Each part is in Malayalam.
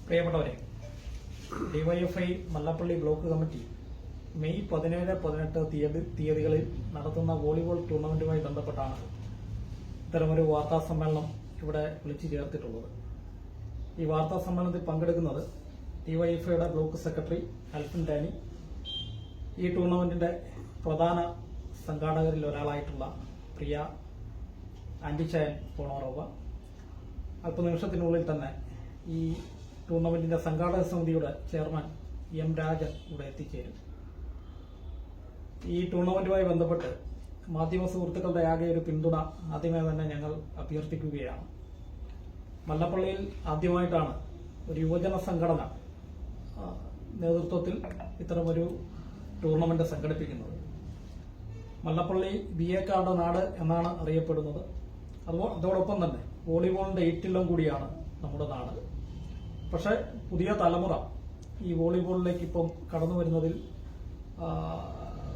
പ്രിയപ്പെട്ടവരെ, DYFI Mallappally block committee May 17, 18 തീയതികളിൽ നടത്തുന്ന വോളിബോൾ ടൂർണമെന്റുമായി ബന്ധപ്പെട്ടാണ് ഇത്തരമൊരു വാർത്താ സമ്മേളനം ഇവിടെ വിളിച്ചു ചേർത്തിട്ടുള്ളത്. ഈ വാർത്താ സമ്മേളനത്തിൽ പങ്കെടുക്കുന്നത് ഡിവൈഎഫ്ഐയുടെ ബ്ലോക്ക് സെക്രട്ടറി അൽഫിൻ ഡാനി, ഈ ടൂർണമെന്റിന്റെ പ്രധാന സംഘാടകരിൽ ഒരാളായിട്ടുള്ള പ്രിയ ആന്റിച്ചായൻ പോണോറോവ, അല്പനിമിഷത്തിനുള്ളിൽ തന്നെ ഈ ടൂർണമെന്റിന്റെ സംഘാടക സമിതിയുടെ ചെയർമാൻ എം രാജൻ ഇവിടെ എത്തിച്ചേരും. ഈ ടൂർണമെന്റുമായി ബന്ധപ്പെട്ട് മാധ്യമ സുഹൃത്തുക്കളുടെ ആകെ ഒരു പിന്തുണ ആദ്യമേ തന്നെ ഞങ്ങൾ അഭ്യർത്ഥിക്കുകയാണ്. മല്ലപ്പള്ളിയിൽ ആദ്യമായിട്ടാണ് ഒരു യുവജന സംഘടന നേതൃത്വത്തിൽ ഇത്തരമൊരു ടൂർണമെന്റ് സംഘടിപ്പിക്കുന്നത്. മല്ലപ്പള്ളി ബിയേക്കാരുടെ നാട് എന്നാണ് അറിയപ്പെടുന്നത്. അതോടൊപ്പം തന്നെ വോളിബോളിന്റെ ഏറ്റില്ലം കൂടിയാണ് നമ്മുടെ നാട്. പക്ഷെ പുതിയ തലമുറ ഈ വോളിബോളിലേക്ക് ഇപ്പം കടന്നു വരുന്നതിൽ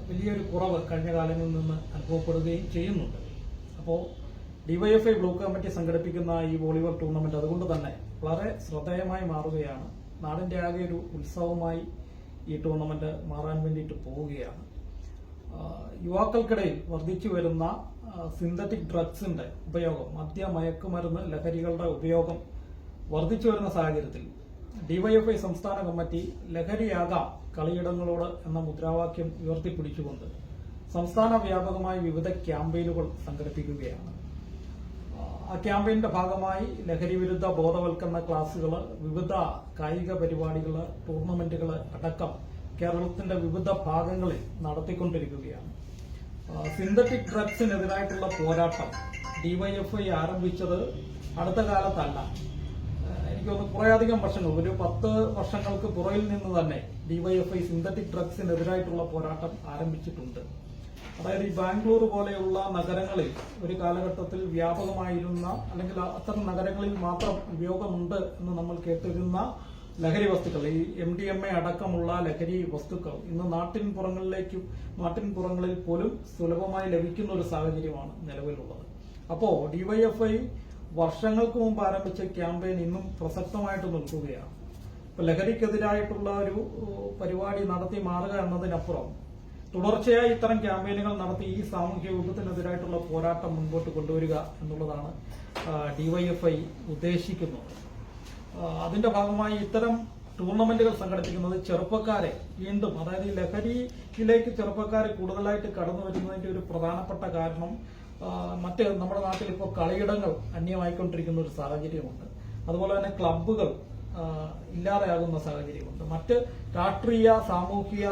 വലിയൊരു കുറവ് കഴിഞ്ഞ കാലങ്ങളിൽ നിന്ന് അനുഭവപ്പെടുകയും ചെയ്യുന്നുണ്ട്. അപ്പോൾ ഡിവൈഎഫ്ഐ ബ്ലോക്ക് കമ്മിറ്റി സംഘടിപ്പിക്കുന്ന ഈ വോളിബോൾ ടൂർണമെന്റ് അതുകൊണ്ട് തന്നെ വളരെ ശ്രദ്ധേയമായി മാറുകയാണ്. നാടിന്റെ ആകെ ഒരു ഉത്സവമായി ഈ ടൂർണമെന്റ് മാറാൻ വേണ്ടിയിട്ട് പോവുകയാണ്. യുവാക്കൾക്കിടയിൽ വർദ്ധിച്ചു വരുന്ന സിന്തറ്റിക് ഡ്രഗ്സിന്റെ ഉപയോഗം, മയക്കുമരുന്ന് ലഹരികളുടെ ഉപയോഗം വർദ്ധിച്ചു വരുന്ന സാഹചര്യത്തിൽ ഡിവൈഎഫ്ഐ സംസ്ഥാന കമ്മിറ്റി ലഹരിയാകാം കളിയിടങ്ങളോട് എന്ന മുദ്രാവാക്യം ഉയർത്തിപ്പിടിച്ചുകൊണ്ട് സംസ്ഥാന വ്യാപകമായി വിവിധ ക്യാമ്പയിനുകൾ സംഘടിപ്പിക്കുകയാണ്. ആ ക്യാമ്പയിന്റെ ഭാഗമായി ലഹരി വിരുദ്ധ ബോധവൽക്കരണ ക്ലാസുകൾ, വിവിധ കായിക പരിപാടികൾ, ടൂർണമെന്റുകൾ അടക്കം കേരളത്തിന്റെ വിവിധ ഭാഗങ്ങളിൽ നടത്തിക്കൊണ്ടിരിക്കുകയാണ്. സിന്തറ്റിക് ഡ്രഗ്സിനെതിരായിട്ടുള്ള പോരാട്ടം ഡിവൈഎഫ്ഐ ആരംഭിച്ചത് അടുത്ത കാലത്തല്ല. എനിക്ക് തോന്നുന്നു കുറേയധികം വർഷങ്ങൾ, ഒരു 10 വർഷങ്ങൾക്ക് പുറകിൽ നിന്ന് തന്നെ ഡിവൈഎഫ്ഐ സിന്തറ്റിക് ഡ്രഗ്സിനെതിരായിട്ടുള്ള പോരാട്ടം ആരംഭിച്ചിട്ടുണ്ട്. അതായത് ഈ ബാംഗ്ലൂർ പോലെയുള്ള നഗരങ്ങളിൽ ഒരു കാലഘട്ടത്തിൽ വ്യാപകമായിരുന്ന, അല്ലെങ്കിൽ അത്തരം നഗരങ്ങളിൽ മാത്രം ഉപയോഗമുണ്ട് എന്ന് നമ്മൾ കേട്ടിരുന്ന ലഹരി വസ്തുക്കൾ, ഈ MDMA അടക്കമുള്ള ലഹരി വസ്തുക്കൾ ഇന്ന് നാട്ടിൻപുറങ്ങളിൽ പോലും സുലഭമായി ലഭിക്കുന്ന ഒരു സാഹചര്യമാണ് നിലവിലുള്ളത്. അപ്പോ ഡിവൈഎഫ്ഐ വർഷങ്ങൾക്ക് മുമ്പ് ആരംഭിച്ച ക്യാമ്പയിൻ ഇന്നും പ്രസക്തമായിട്ട് നിൽക്കുകയാണ്. ഇപ്പൊ ലഹരിക്കെതിരായിട്ടുള്ള ഒരു പരിപാടി നടത്തി മാറുക എന്നതിനപ്പുറം തുടർച്ചയായി ഇത്തരം ക്യാമ്പയിനുകൾ നടത്തി ഈ സാമൂഹ്യ വിപത്തിനെതിരായിട്ടുള്ള പോരാട്ടം മുൻപോട്ട് കൊണ്ടുവരിക എന്നുള്ളതാണ് ഡിവൈഎഫ്ഐ ഉദ്ദേശിക്കുന്നത്. അതിന്റെ ഭാഗമായി ഇത്തരം ടൂർണമെന്റുകൾ സംഘടിപ്പിക്കുന്നത് ചെറുപ്പക്കാരെ വീണ്ടും, അതായത് ഈ ലഹരിയിലേക്ക് ചെറുപ്പക്കാരെ കൂടുതലായിട്ട് കടന്നു വരുന്നതിന്റെ ഒരു പ്രധാനപ്പെട്ട കാരണം നമ്മുടെ നാട്ടിൽ ഇപ്പോൾ കളിയിടങ്ങൾ അന്യമായിക്കൊണ്ടിരിക്കുന്ന ഒരു സാഹചര്യമുണ്ട്. അതുപോലെ തന്നെ ക്ലബ്ബുകൾ ഇല്ലാതെയാകുന്ന സാഹചര്യമുണ്ട്. മറ്റ് രാഷ്ട്രീയ സാമൂഹിക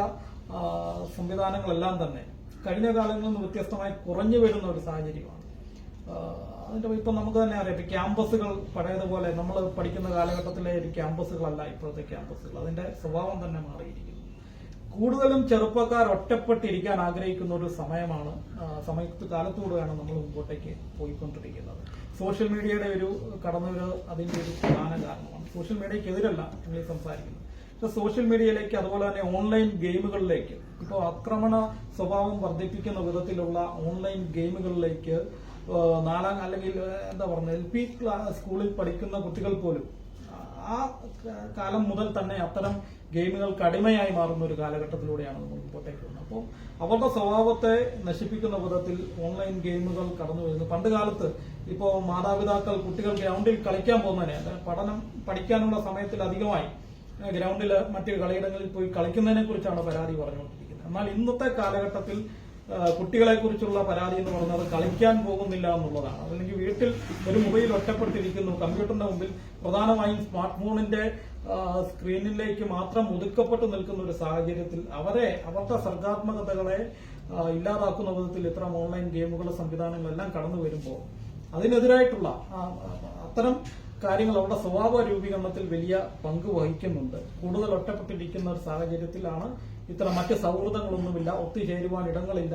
സംവിധാനങ്ങളെല്ലാം തന്നെ കഴിഞ്ഞ കാലങ്ങളിൽ നിന്ന് വ്യത്യസ്തമായി കുറഞ്ഞു വരുന്ന ഒരു സാഹചര്യമാണ്. അതിന്റെ ഇപ്പൊ നമുക്ക് തന്നെ അറിയാം, ക്യാമ്പസുകൾ പഴയതുപോലെ നമ്മൾ പഠിക്കുന്ന കാലഘട്ടത്തിലെ ഒരു ക്യാമ്പസുകളല്ല ഇപ്പോഴത്തെ ക്യാമ്പസുകൾ. അതിന്റെ സ്വഭാവം തന്നെ മാറിയിരിക്കുന്നു. കൂടുതലും ചെറുപ്പക്കാർ ഒറ്റപ്പെട്ടിരിക്കാൻ ആഗ്രഹിക്കുന്ന ഒരു കാലത്തൂടെയാണ് നമ്മൾ മുമ്പോട്ടേക്ക് പോയിക്കൊണ്ടിരിക്കുന്നത്. സോഷ്യൽ മീഡിയയുടെ ഒരു കടന്നുവരവ് അതിന്റെ ഒരു പ്രധാന കാരണമാണ്. സോഷ്യൽ മീഡിയക്കെതിരല്ല ഞങ്ങൾ സംസാരിക്കുന്നത്, പക്ഷെ സോഷ്യൽ മീഡിയയിലേക്ക്, അതുപോലെ തന്നെ ഓൺലൈൻ ഗെയിമുകളിലേക്ക്, ഇപ്പോൾ ആക്രമണ സ്വഭാവം വർദ്ധിപ്പിക്കുന്ന വിധത്തിലുള്ള ഓൺലൈൻ ഗെയിമുകളിലേക്ക് അല്ലെങ്കിൽ LP സ്കൂളിൽ പഠിക്കുന്ന കുട്ടികൾ പോലും ആ കാലം മുതൽ തന്നെ അത്തരം ഗെയിമുകൾക്ക് അടിമയായി മാറുന്ന ഒരു കാലഘട്ടത്തിലൂടെയാണ് നമ്മൾ മുമ്പോട്ടേക്ക് വരുന്നത്. അപ്പോൾ അവരുടെ സ്വഭാവത്തെ നശിപ്പിക്കുന്ന വിധത്തിൽ ഓൺലൈൻ ഗെയിമുകൾ കടന്നു വരുന്നു. പണ്ട് കാലത്ത് ഇപ്പോൾ മാതാപിതാക്കൾ കുട്ടികൾ ഗ്രൗണ്ടിൽ കളിക്കാൻ പോകുന്നതിനെ, പഠിക്കാനുള്ള സമയത്തിൽ അധികമായി ഗ്രൗണ്ടിൽ മറ്റ് കളിയിടങ്ങളിൽ പോയി കളിക്കുന്നതിനെ കുറിച്ചാണ് പരാതി പറഞ്ഞുകൊണ്ടിരിക്കുന്നത്. എന്നാൽ ഇന്നത്തെ കാലഘട്ടത്തിൽ കുട്ടികളെ കുറിച്ചുള്ള പരാതി എന്ന് പറയുന്നത് കളിക്കാൻ പോകുന്നില്ല എന്നുള്ളതാണ്. അല്ലെങ്കിൽ വീട്ടിൽ ഒരു മൊബൈൽ ഒറ്റപ്പെട്ടിരിക്കുന്നു, കമ്പ്യൂട്ടറിന്റെ മുമ്പിൽ പ്രധാനമായും സ്മാർട്ട് ഫോണിന്റെ സ്ക്രീനിലേക്ക് മാത്രം ഒതുക്കപ്പെട്ടു നിൽക്കുന്ന ഒരു സാഹചര്യത്തിൽ അവരുടെ സർഗാത്മകതകളെ ഇല്ലാതാക്കുന്ന വിധത്തിൽ ഇത്തരം ഓൺലൈൻ ഗെയിമുകളുടെ സംവിധാനങ്ങളെല്ലാം കടന്നു വരുമ്പോൾ അതിനെതിരായിട്ടുള്ള അത്തരം കാര്യങ്ങൾ അവരുടെ സ്വഭാവ രൂപീകരണത്തിൽ വലിയ പങ്ക് വഹിക്കുന്നുണ്ട്. കൂടുതൽ ഒറ്റപ്പെട്ടിരിക്കുന്ന ഒരു സാഹചര്യത്തിലാണ് ഇത്തരം മറ്റ് സൗഹൃദങ്ങളൊന്നുമില്ല, ഒത്തുചേരുവാൻ ഇടങ്ങളില്ല,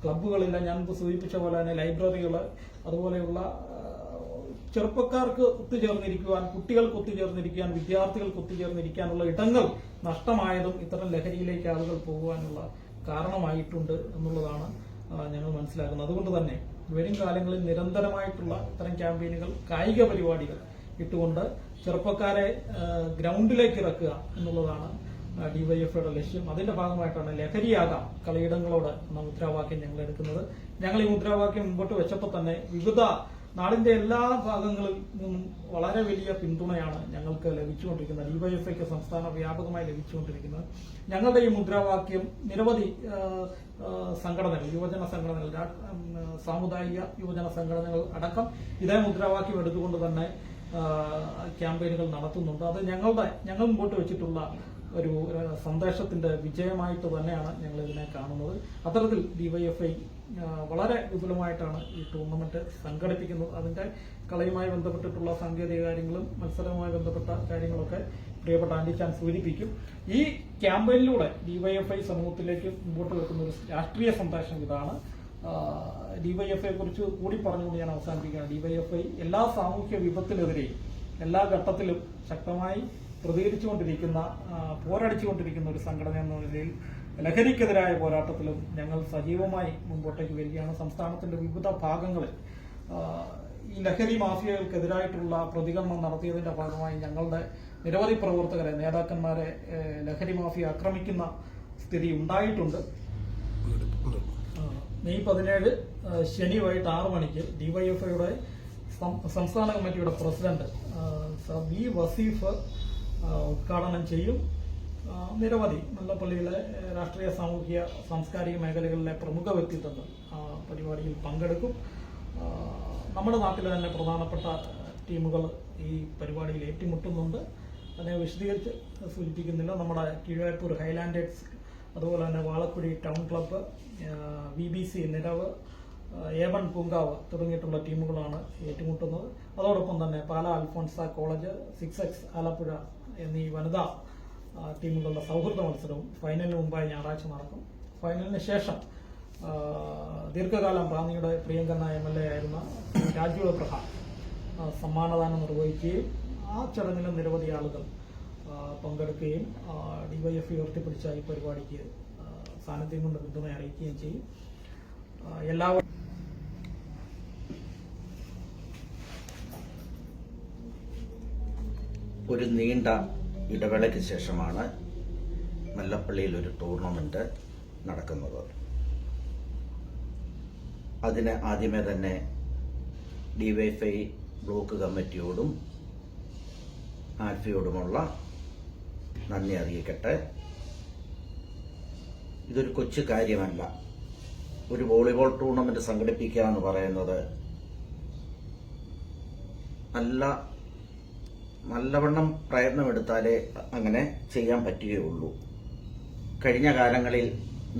ക്ലബ്ബുകളില്ല, ഞാൻ സൂചിപ്പിച്ച പോലെ തന്നെ ലൈബ്രറികൾ, അതുപോലെയുള്ള ചെറുപ്പക്കാർക്ക് ഒത്തുചേർന്നിരിക്കുവാൻ, കുട്ടികൾക്ക് ഒത്തുചേർന്നിരിക്കാൻ, വിദ്യാർത്ഥികൾക്ക് ഒത്തുചേർന്നിരിക്കാനുള്ള ഇടങ്ങൾ നഷ്ടമായതും ഇത്തരം ലഹരിയിലേക്ക് ആളുകൾ പോകുവാനുള്ള കാരണമായിട്ടുണ്ട് എന്നുള്ളതാണ് ഞങ്ങൾ മനസ്സിലാക്കുന്നത്. അതുകൊണ്ട് തന്നെ വരും കാലങ്ങളിൽ നിരന്തരമായിട്ടുള്ള ഇത്തരം ക്യാമ്പയിനുകൾ, കായിക പരിപാടികൾ ഇട്ടുകൊണ്ട് ചെറുപ്പക്കാരെ ഗ്രൗണ്ടിലേക്ക് ഇറക്കുക എന്നുള്ളതാണ് ഡിവൈഎഫ്ഐയുടെ ലക്ഷ്യം. അതിന്റെ ഭാഗമായിട്ടാണ് ലഹരിയാകാം കളിയിടങ്ങളോട് എന്ന മുദ്രാവാക്യം ഞങ്ങൾ എടുക്കുന്നത്. ഞങ്ങൾ ഈ മുദ്രാവാക്യം മുമ്പോട്ട് വെച്ചപ്പോൾ തന്നെ വിവിധ നാടിന്റെ എല്ലാ ഭാഗങ്ങളിൽ നിന്നും വളരെ വലിയ പിന്തുണയാണ് ഞങ്ങൾക്ക് ലഭിച്ചുകൊണ്ടിരിക്കുന്നത്. ഡിവൈഎഫ്ഐക്ക് സംസ്ഥാന വ്യാപകമായി ലഭിച്ചുകൊണ്ടിരിക്കുന്നത്. ഞങ്ങളുടെ ഈ മുദ്രാവാക്യം നിരവധി സംഘടനകൾ, യുവജന സംഘടനകൾ, സാമുദായിക യുവജന സംഘടനകൾ അടക്കം ഇതേ മുദ്രാവാക്യം എടുത്തുകൊണ്ട് തന്നെ ക്യാമ്പയിനുകൾ നടത്തുന്നുണ്ട്. അത് ഞങ്ങൾ മുമ്പോട്ട് വെച്ചിട്ടുള്ള ഒരു സന്ദേശത്തിന്റെ വിജയമായിട്ട് തന്നെയാണ് ഞങ്ങൾ ഇതിനെ കാണുന്നത്. അത്തരത്തിൽ ഡിവൈഎഫ്ഐ വളരെ വിപുലമായിട്ടാണ് ഈ ടൂർണമെന്റ് സംഘടിപ്പിക്കുന്നത്. അതിന്റെ കളിയുമായി ബന്ധപ്പെട്ടിട്ടുള്ള സാങ്കേതിക കാര്യങ്ങളും മത്സരവുമായി ബന്ധപ്പെട്ട കാര്യങ്ങളൊക്കെ പ്രിയപ്പെട്ട ആന്റി ചാൻ സൂചിപ്പിക്കും. ഈ ക്യാമ്പയിനിലൂടെ ഡിവൈഎഫ്ഐ സമൂഹത്തിലേക്ക് മുമ്പോട്ട് വെക്കുന്ന ഒരു രാഷ്ട്രീയ സന്ദേശം ഇതാണ്. ഡിവൈഎഫ്ഐയെ കുറിച്ച് കൂടി പറഞ്ഞുകൊണ്ട് ഞാൻ അവസാനിപ്പിക്കുകയാണ്. ഡിവൈഎഫ്ഐ എല്ലാ സാമൂഹ്യ വിപത്തിനെതിരെയും എല്ലാ ഘട്ടത്തിലും ശക്തമായി പ്രതികരിച്ചുകൊണ്ടിരിക്കുന്ന, പോരടിച്ചുകൊണ്ടിരിക്കുന്ന ഒരു സംഘടന എന്ന നിലയിൽ ലഹരിക്കെതിരായ പോരാട്ടത്തിലും ഞങ്ങൾ സജീവമായി മുമ്പോട്ടേക്ക് വരികയാണ്. സംസ്ഥാനത്തിന്റെ വിവിധ ഭാഗങ്ങളിൽ ഈ ലഹരി മാഫിയകൾക്കെതിരായിട്ടുള്ള പ്രതികരണം നടത്തിയതിന്റെ ഭാഗമായി ഞങ്ങളുടെ നിരവധി പ്രവർത്തകരെ, നേതാക്കന്മാരെ ലഹരി മാഫിയ ആക്രമിക്കുന്ന സ്ഥിതി ഉണ്ടായിട്ടുണ്ട്. മെയ് 17 ശനി വൈകിട്ട് 6 മണിക്ക് ഡിവൈഎഫ്ഐയുടെ സംസ്ഥാന കമ്മിറ്റിയുടെ പ്രസിഡന്റ് വി വസീഫ് ഉദ്ഘാടനം ചെയ്യും. നിരവധി മുല്ലപ്പള്ളിയിലെ രാഷ്ട്രീയ, സാമൂഹിക, സാംസ്കാരിക മേഖലകളിലെ പ്രമുഖ വ്യക്തിത്വങ്ങൾ പരിപാടിയിൽ പങ്കെടുക്കും. നമ്മുടെ നാട്ടിലെ തന്നെ പ്രധാനപ്പെട്ട ടീമുകൾ ഈ പരിപാടിയിൽ ഏറ്റുമുട്ടുന്നുണ്ട്. അതിനെ വിശദീകരിച്ച് സൂചിപ്പിക്കുന്നില്ല. നമ്മുടെ കീഴാറ്റൂർ ഹൈലാൻഡേഴ്സ്, അതുപോലെ തന്നെ Valakkuzhi town club, BBC Niravu, A1 Poonkavu തുടങ്ങിയിട്ടുള്ള ടീമുകളാണ് ഏറ്റുമുട്ടുന്നത്. അതോടൊപ്പം തന്നെ പാലാ അൽഫോൺസ കോളേജ്, 6X ആലപ്പുഴ എന്നീ വനിതാ ടീമുകളുടെ സൗഹൃദ മത്സരവും ഫൈനലിന് മുമ്പായി ഞായറാഴ്ച നടക്കും. ഫൈനലിന് ശേഷം ദീർഘകാലം റാന്നിയുടെ പ്രിയങ്കരനായ MLA ആയിരുന്ന രാജു എബ്രഹാം സമ്മാനദാനം നിർവഹിക്കുകയും ആ ചടങ്ങിൽ നിരവധി ആളുകൾ പങ്കെടുക്കുകയും ഡിവൈഎഫ്ഐ ഉയർത്തിപ്പിടിച്ച ഈ പരിപാടിക്ക് സാന്നിധ്യം കൊണ്ട് പിന്തുണ അറിയിക്കുകയും ചെയ്യും. എല്ലാവരും ഒരു നീണ്ട ഇടവേളയ്ക്ക് ശേഷമാണ് മല്ലപ്പള്ളിയിൽ ഒരു ടൂർണമെന്റ് നടക്കുന്നത്. അതിന് ആദ്യമേ തന്നെ ഡിവൈഎഫ്ഐ ബ്ലോക്ക് കമ്മിറ്റിയോടും ആൽഫിയോടുമുള്ള നന്ദി അറിയിക്കട്ടെ. ഇതൊരു കൊച്ചു കാര്യമല്ല. ഒരു വോളിബോൾ ടൂർണമെന്റ് സംഘടിപ്പിക്കുക എന്ന് പറയുന്നത് നല്ലവണ്ണം പ്രയത്നമെടുത്താലേ അങ്ങനെ ചെയ്യാൻ പറ്റുകയുള്ളൂ. കഴിഞ്ഞ കാലങ്ങളിൽ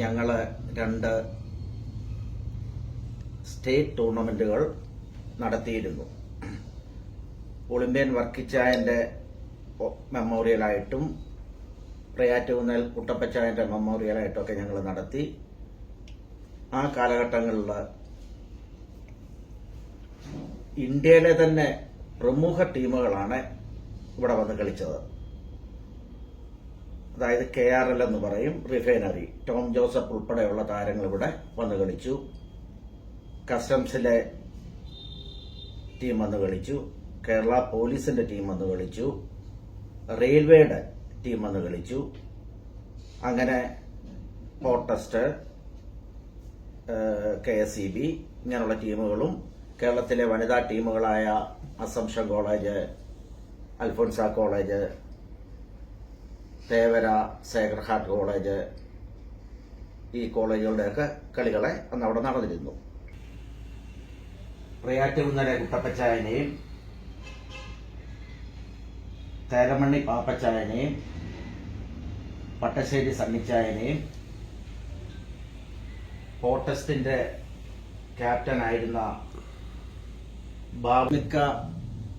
ഞങ്ങൾ 2 സ്റ്റേറ്റ് ടൂർണമെന്റുകൾ നടത്തിയിരുന്നു. ഒളിമ്പ്യൻ വർക്കിച്ചായന്റെ മെമ്മോറിയലായിട്ടും പ്രയാറ്റുകുന്നൽ കുട്ടപ്പച്ചായന്റെ മെമ്മോറിയലായിട്ടൊക്കെ ഞങ്ങൾ നടത്തി. ആ കാലഘട്ടങ്ങളിൽ ഇന്ത്യയിലെ തന്നെ പ്രമുഖ ടീമുകളാണ് ഇവിടെ വന്ന് കളിച്ചത്. അതായത് KRL എന്ന് പറയും, റിഫൈനറി, ടോം ജോസഫ് ഉൾപ്പെടെയുള്ള താരങ്ങൾ ഇവിടെ വന്ന് കളിച്ചു. കസ്റ്റംസിലെ ടീം വന്ന് കളിച്ചു, കേരള പോലീസിന്റെ ടീം വന്ന് കളിച്ചു, റെയിൽവേയുടെ ടീം വന്ന് കളിച്ചു. അങ്ങനെ പോർട്ടസ്റ്റ്, KSEB ഇങ്ങനെയുള്ള ടീമുകളും കേരളത്തിലെ വനിതാ ടീമുകളായ Assumption College, Alphonsa College, Thevara Sacred Heart College, ഈ കോളേജുകളുടെയൊക്കെ കളികളെ അന്ന് അവിടെ നടന്നിരുന്നു. പ്രയാറ്റുകുന്നലെ കുട്ടപ്പച്ചായനെയും തേരമണ്ണി പാപ്പച്ചായനെയും പട്ടശ്ശേരി സണ്ണിച്ചായനെയും പോർട്ടസ്റ്റിന്റെ ക്യാപ്റ്റനായിരുന്ന മിക്ക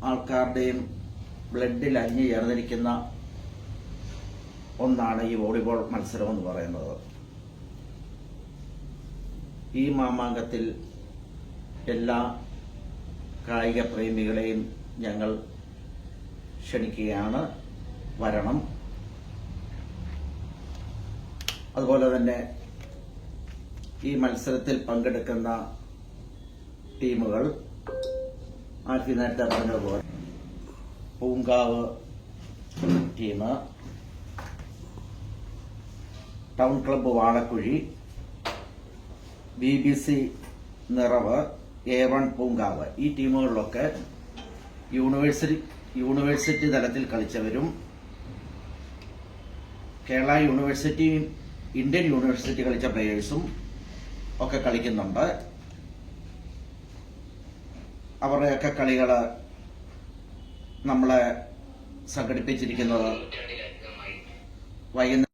ആൾക്കാരുടെയും ബ്ലഡിൽ അലിഞ്ഞു ചേർന്നിരിക്കുന്ന ഒന്നാണ് ഈ വോളിബോൾ മത്സരം എന്ന് പറയുന്നത്. ഈ മാമാങ്കത്തിൽ എല്ലാ കായിക പ്രേമികളെയും ഞങ്ങൾ ക്ഷണിക്കുകയാണ്, വരണം. അതുപോലെ തന്നെ ഈ മത്സരത്തിൽ പങ്കെടുക്കുന്ന ടീമുകൾ ആൽഫി നേരത്തെ പറഞ്ഞതുപോലെ പൂങ്കാവ് ടീം, ടൗൺ ക്ലബ്ബ് വാഴക്കുഴി, BBC നിറവ്, A1 പൂങ്കാവ്, ഈ ടീമുകളിലൊക്കെ യൂണിവേഴ്സിറ്റി തലത്തിൽ കളിച്ചവരും കേരള യൂണിവേഴ്സിറ്റി, ഇന്ത്യൻ യൂണിവേഴ്സിറ്റി കളിച്ച പ്ലേയേഴ്സും ഒക്കെ കളിക്കുന്നുണ്ട്. അവരുടെയൊക്കെ കളികൾ നമ്മളെ സംഘടിപ്പിച്ചിരിക്കുന്നത് വൈകുന്നേരം